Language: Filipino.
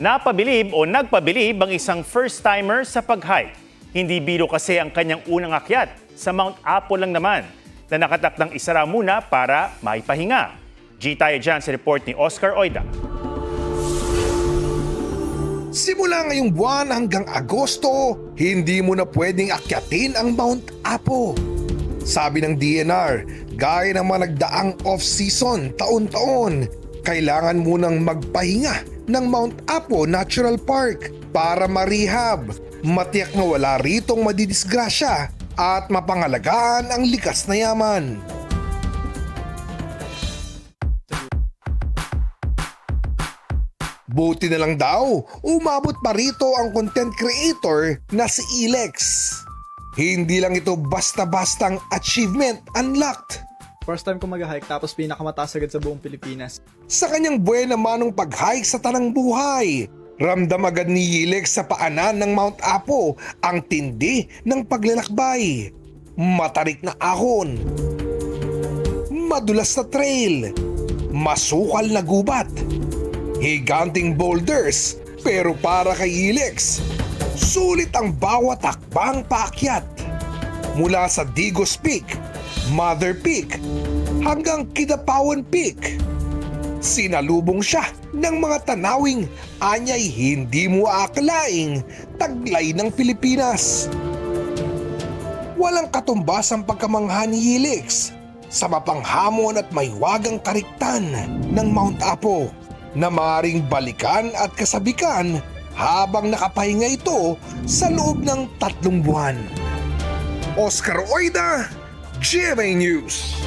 Napabilib o nagpabilib ang isang first-timer sa pag-hike. Hindi biro kasi ang kanyang unang akyat. Sa Mount Apo lang naman na nakatakdang isara muna para maipahinga. G tayo dyan sa report ni Oscar Oida. Simula ngayong buwan hanggang Agosto, hindi mo na pwedeng akyatin ang Mount Apo. Sabi ng DNR, gaya ng mga nagdaang off-season taon-taon, kailangan munang magpahinga ng Mount Apo Natural Park para ma-rehab. Matiyak na wala ritong madidisgrasya at mapangalagaan ang likas na yaman. Buti na lang daw, umabot pa rito ang content creator na si Ilex. Hindi lang ito basta-bastang achievement unlocked. First time ko mag-hike tapos pinakamataas agad sa buong Pilipinas. Sa kanyang buwan naman ng pag-hike sa tanang buhay, ramdam agad ni Ilex sa paanan ng Mount Apo ang tindi ng paglalakbay. Matarik na ahon, madulas na trail, masukal na gubat, higanting boulders, pero para kay Ilex, sulit ang bawat hakbang paakyat. Mula sa Digos Peak, Mother Peak, hanggang Kidapawan Peak. Sinalubong siya ng mga tanawing anyay hindi mo aakalaing taglay ng Pilipinas. Walang katumbas ang pagkamangha ni Ilex sa mapanghamon at maywagang kariktan ng Mount Apo na maaaring balikan at kasabikan habang nakapahinga ito sa loob ng 3 buwan. Oscar Oida, GMA News.